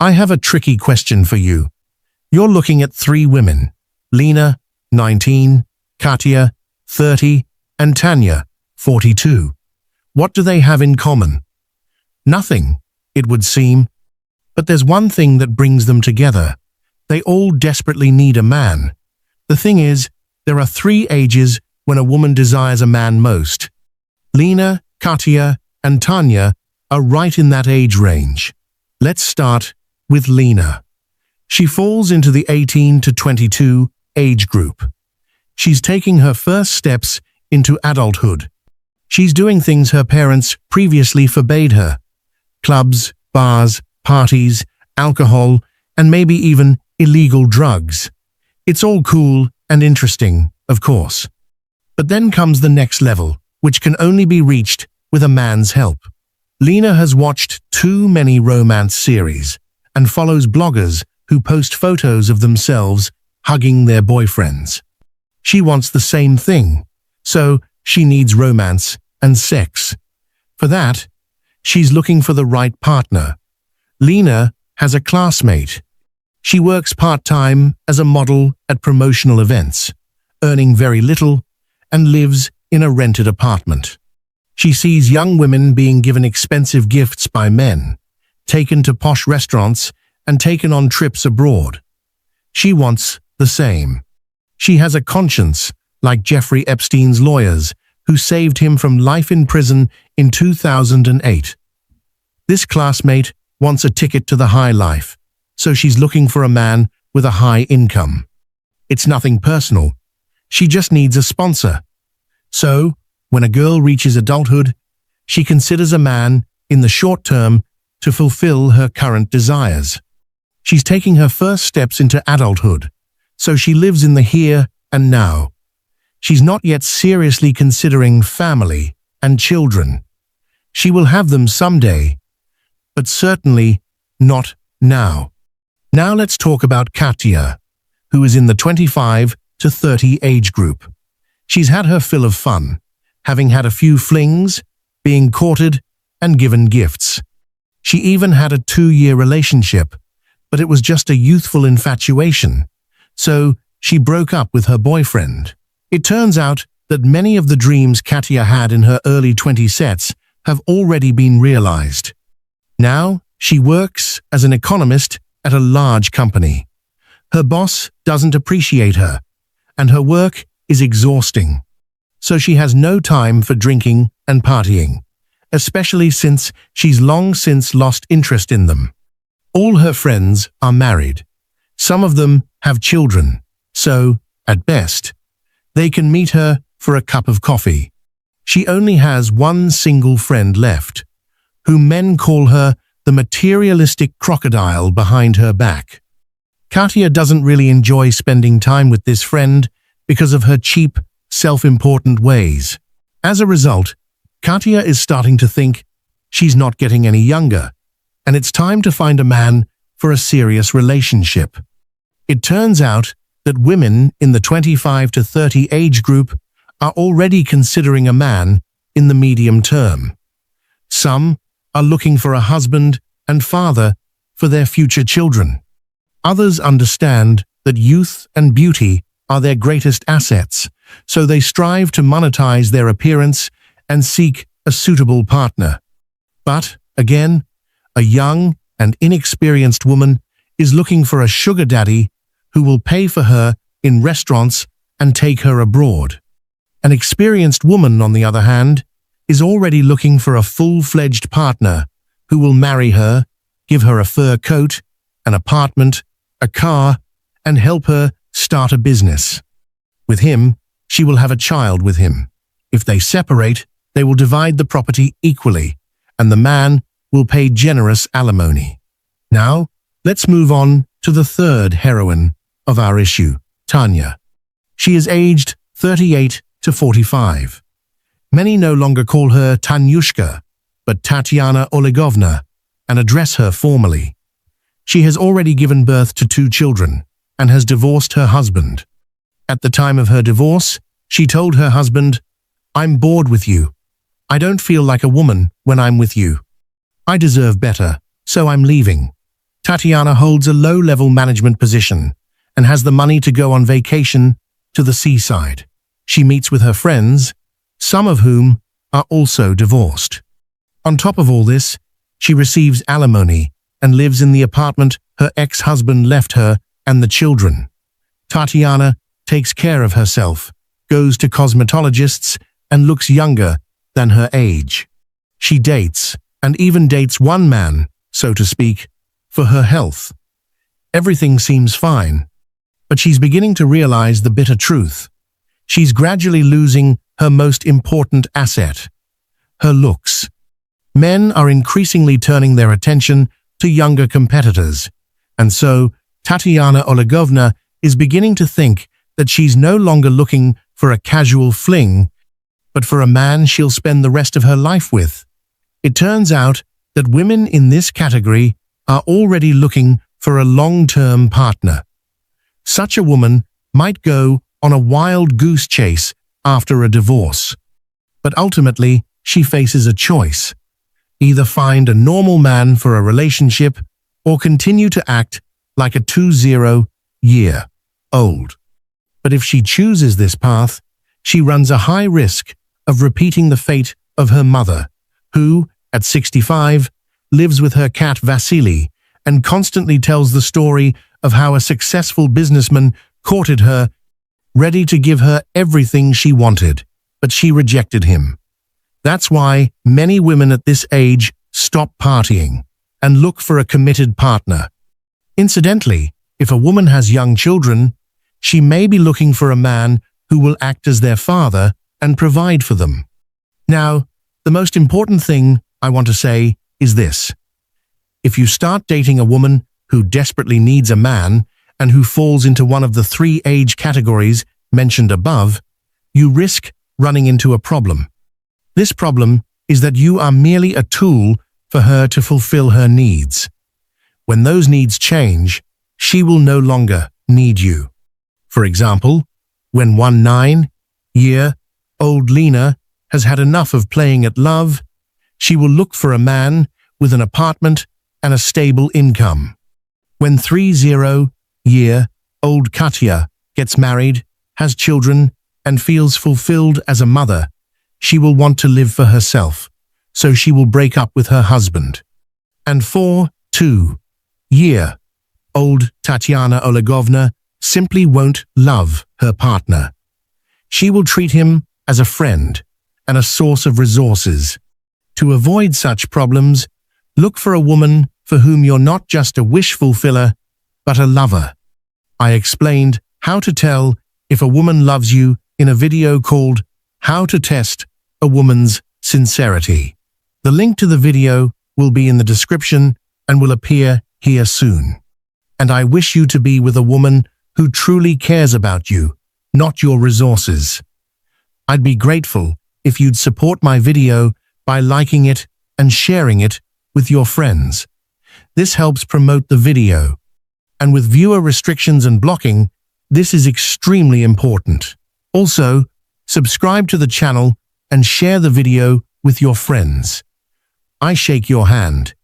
I have a tricky question for you. You're looking at three women: Lena, 19, Katya, 30, and Tanya, 42. What do they have in common? Nothing, it would seem. But there's one thing that brings them together. They all desperately need a man. The thing is, there are three ages when a woman desires a man most. Lena, Katya, and Tanya are right in that age range. Let's start with Lena. She falls into the 18 to 22 age group. She's taking her first steps into adulthood. She's doing things her parents previously forbade her: clubs, bars, parties, alcohol, and maybe even illegal drugs. It's all cool and interesting, of course. But then comes the next level, which can only be reached with a man's help. Lena has watched too many romance series and follows bloggers who post photos of themselves hugging their boyfriends. She wants the same thing, so she needs romance and sex. For that, she's looking for the right partner. Lena has a classmate. She works part-time as a model at promotional events, earning very little, and lives in a rented apartment. She sees young women being given expensive gifts by men, taken to posh restaurants, and taken on trips abroad. She wants the same. She has a conscience, like Jeffrey Epstein's lawyers, who saved him from life in prison in 2008. This classmate wants a ticket to the high life, so she's looking for a man with a high income. It's nothing personal. She just needs a sponsor. So, when a girl reaches adulthood, she considers a man in the short term to fulfill her current desires. She's taking her first steps into adulthood, so she lives in the here and now. She's not yet seriously considering family and children. She will have them someday, but certainly not now. Now let's talk about Katya, who is in the 25 to 30 age group. She's had her fill of fun, having had a few flings, being courted, and given gifts. She even had a 2-year relationship, but it was just a youthful infatuation, so she broke up with her boyfriend. It turns out that many of the dreams Katya had in her early 20s have already been realized. Now, she works as an economist at a large company. Her boss doesn't appreciate her, and her work is exhausting. So she has no time for drinking and partying, especially since she's long since lost interest in them. All her friends are married. Some of them have children, so, at best, they can meet her for a cup of coffee. She only has one single friend left, whom men call her the materialistic crocodile behind her back. Katya doesn't really enjoy spending time with this friend because of her cheap, self-important ways. As a result, Katya is starting to think she's not getting any younger, and it's time to find a man for a serious relationship. It turns out that women in the 25 to 30 age group are already considering a man in the medium term. Some are looking for a husband and father for their future children. Others understand that youth and beauty are their greatest assets, so they strive to monetize their appearance and seek a suitable partner. But, again, a young and inexperienced woman is looking for a sugar daddy who will pay for her in restaurants and take her abroad. An experienced woman, on the other hand, is already looking for a full-fledged partner who will marry her, give her a fur coat, an apartment, a car, and help her start a business. With him, she will have a child with him. If they separate, they will divide the property equally, and the man will pay generous alimony. Now, let's move on to the third heroine of our issue, Tanya. She is aged 38 to 45. Many no longer call her Tanyushka, but Tatiana Olegovna, and address her formally. She has already given birth to 2 children and has divorced her husband. At the time of her divorce, she told her husband, "I'm bored with you. I don't feel like a woman when I'm with you. I deserve better, so I'm leaving." Tatiana holds a low-level management position and has the money to go on vacation to the seaside. She meets with her friends, some of whom are also divorced. On top of all this, she receives alimony and lives in the apartment her ex-husband left her and the children. Tatiana takes care of herself, goes to cosmetologists, and looks younger than her age. She dates, and even dates one man, so to speak, for her health. Everything seems fine, but she's beginning to realize the bitter truth. She's gradually losing her most important asset, her looks. Men are increasingly turning their attention to younger competitors, and so Tatiana Olegovna is beginning to think that she's no longer looking for a casual fling, but for a man she'll spend the rest of her life with. It turns out that women in this category are already looking for a long-term partner. Such a woman might go on a wild goose chase after a divorce, but ultimately she faces a choice: either find a normal man for a relationship or continue to act like a 20-year-old. But if she chooses this path, she runs a high risk of repeating the fate of her mother, who, at 65, lives with her cat Vasily and constantly tells the story of how a successful businessman courted her, ready to give her everything she wanted, but she rejected him. That's why many women at this age stop partying and look for a committed partner. Incidentally, if a woman has young children, she may be looking for a man who will act as their father and provide for them. Now, the most important thing I want to say is this: if you start dating a woman who desperately needs a man and who falls into one of the 3 age categories mentioned above, you risk running into a problem. This problem is that you are merely a tool for her to fulfill her needs. When those needs change, she will no longer need you. For example, when 19-year-old Lena has had enough of playing at love, she will look for a man with an apartment and a stable income. When 30-year-old Katya gets married, has children, and feels fulfilled as a mother, she will want to live for herself, so she will break up with her husband. And 42-year-old Tatiana Olegovna simply won't love her partner. She will treat him as a friend and a source of resources. To avoid such problems, look for a woman for whom you're not just a wish fulfiller, but a lover. I explained how to tell if a woman loves you in a video called How to Test a Woman's Sincerity. The link to the video will be in the description and will appear here soon. And I wish you to be with a woman who truly cares about you, not your resources. I'd be grateful if you'd support my video by liking it and sharing it with your friends. This helps promote the video. And with viewer restrictions and blocking, this is extremely important. Also, subscribe to the channel and share the video with your friends. I shake your hand.